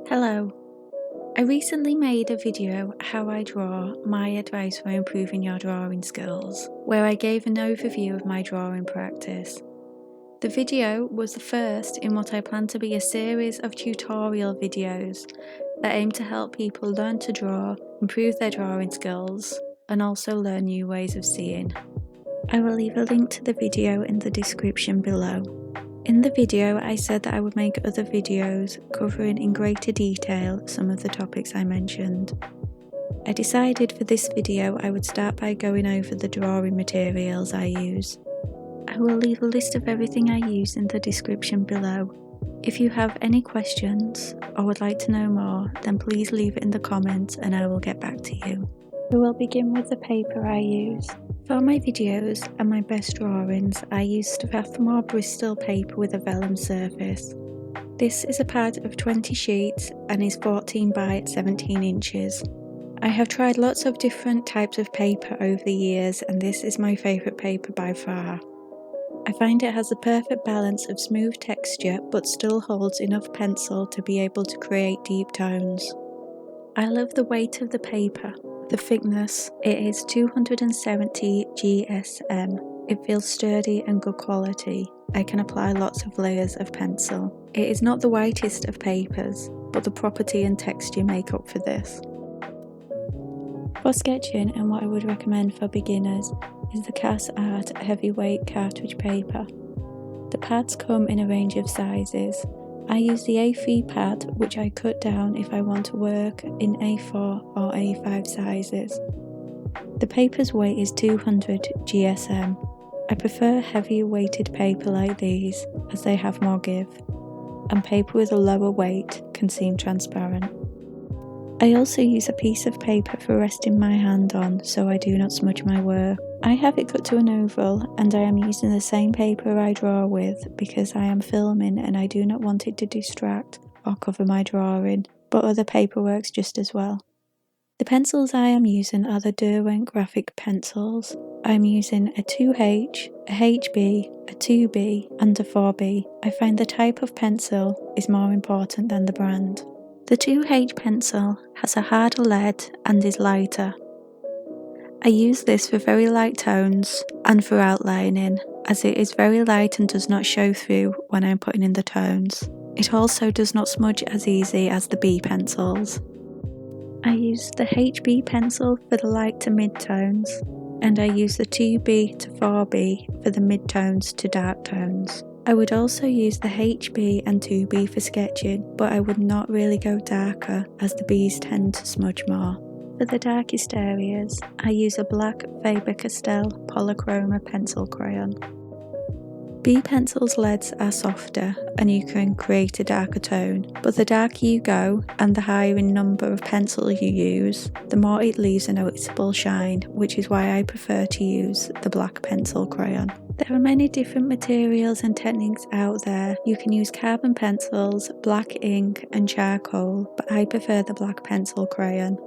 Hello. I recently made a video how I draw, my advice for improving your drawing skills, where I gave an overview of my drawing practice. The video was the first in what I plan to be a series of tutorial videos that aim to help people learn to draw, improve their drawing skills, and also learn new ways of seeing. I will leave a link to the video in the description below. In the video, I said that I would make other videos covering in greater detail some of the topics I mentioned. I decided for this video I would start by going over the drawing materials I use. I will leave a list of everything I use in the description below. If you have any questions or would like to know more, then please leave it in the comments and I will get back to you. We will begin with the paper I use. For my videos and my best drawings, I use Strathmore Bristol paper with a vellum surface. This is a pad of 20 sheets and is 14 by 17 inches. I have tried lots of different types of paper over the years and this is my favourite paper by far. I find it has the perfect balance of smooth texture but still holds enough pencil to be able to create deep tones. I love the weight of the paper. The thickness, it is 270 GSM. It feels sturdy and good quality. I can apply lots of layers of pencil. It is not the whitest of papers, but the property and texture make up for this. For sketching, and what I would recommend for beginners, is the Cas Art heavyweight cartridge paper. The pads come in a range of sizes. I use the A3 pad, which I cut down if I want to work in A4 or A5 sizes. The paper's weight is 200 GSM. I prefer heavier weighted paper like these as they have more give, and paper with a lower weight can seem transparent. I also use a piece of paper for resting my hand on so I do not smudge my work. I have it cut to an oval and I am using the same paper I draw with because I am filming and I do not want it to distract or cover my drawing, but other paper works just as well. The pencils I am using are the Derwent graphic pencils. I am using a 2H, a HB, a 2B and a 4B. I find the type of pencil is more important than the brand. The 2H pencil has a harder lead and is lighter. I use this for very light tones and for outlining, as it is very light and does not show through when I'm putting in the tones. It also does not smudge as easy as the B pencils. I use the HB pencil for the light to mid-tones, and I use the 2B to 4B for the mid-tones to dark tones. I would also use the HB and 2B for sketching, but I would not really go darker as the Bs tend to smudge more. For the darkest areas, I use a black Faber-Castell Polychroma pencil crayon. B pencils' leads are softer and you can create a darker tone, but the darker you go and the higher in number of pencils you use, the more it leaves a noticeable shine, which is why I prefer to use the black pencil crayon. There are many different materials and techniques out there. You can use carbon pencils, black ink and charcoal, but I prefer the black pencil crayon.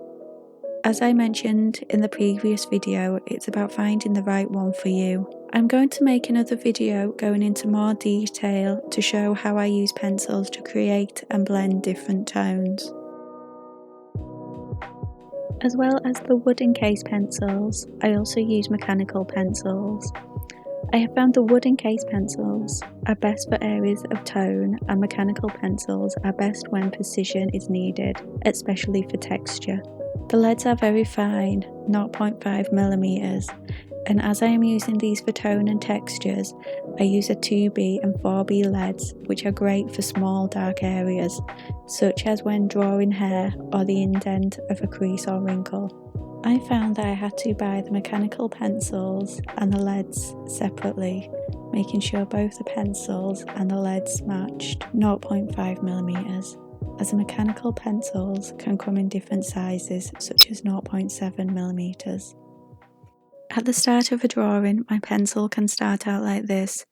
As I mentioned in the previous video, it's about finding the right one for you. I'm going to make another video going into more detail to show how I use pencils to create and blend different tones. As well as the wood encased pencils, I also use mechanical pencils. I have found the wood encased pencils are best for areas of tone and mechanical pencils are best when precision is needed, especially for texture. The leads are very fine, 0.5mm, and as I am using these for tone and textures, I use a 2B and 4B leads, which are great for small dark areas, such as when drawing hair or the indent of a crease or wrinkle. I found that I had to buy the mechanical pencils and the leads separately, making sure both the pencils and the leads matched 0.5mm, as the mechanical pencils can come in different sizes such as 0.7mm. At the start of a drawing, my pencil can start out like this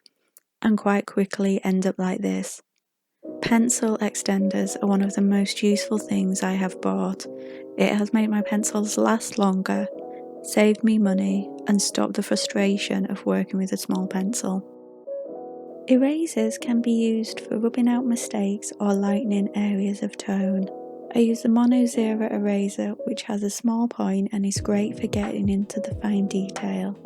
and quite quickly end up like this. Pencil extenders are one of the most useful things I have bought. It has made my pencils last longer, saved me money, and stopped the frustration of working with a small pencil. Erasers can be used for rubbing out mistakes or lightening areas of tone. I use the Mono Zero eraser, which has a small point and is great for getting into the fine detail.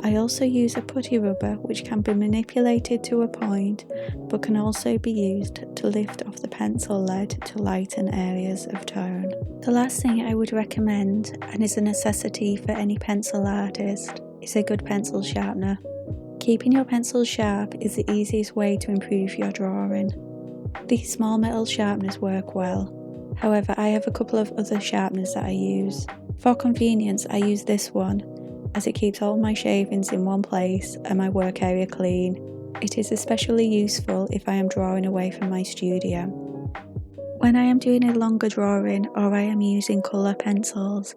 I also use a putty rubber, which can be manipulated to a point but can also be used to lift off the pencil lead to lighten areas of tone. The last thing I would recommend, and is a necessity for any pencil artist, is a good pencil sharpener. Keeping your pencils sharp is the easiest way to improve your drawing. These small metal sharpeners work well. However, I have a couple of other sharpeners that I use. For convenience, I use this one, as it keeps all my shavings in one place and my work area clean. It is especially useful if I am drawing away from my studio. When I am doing a longer drawing or I am using colour pencils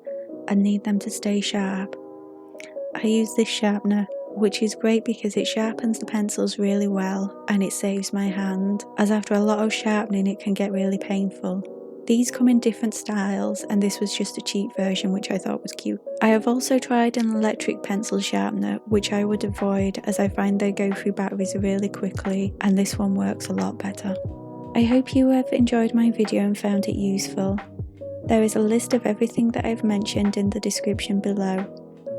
and need them to stay sharp, I use this sharpener, which is great because it sharpens the pencils really well and it saves my hand, as after a lot of sharpening it can get really painful. These come in different styles and this was just a cheap version which I thought was cute. I have also tried an electric pencil sharpener, which I would avoid as I find they go through batteries really quickly, and this one works a lot better. I hope you have enjoyed my video and found it useful. There is a list of everything that I've mentioned in the description below.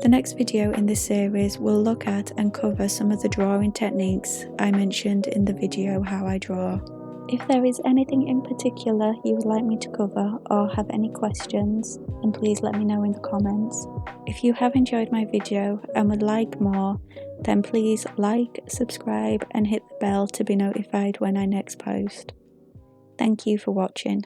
The next video in this series will look at and cover some of the drawing techniques I mentioned in the video How I Draw. If there is anything in particular you would like me to cover or have any questions, then please let me know in the comments. If you have enjoyed my video and would like more, then please like, subscribe and hit the bell to be notified when I next post. Thank you for watching.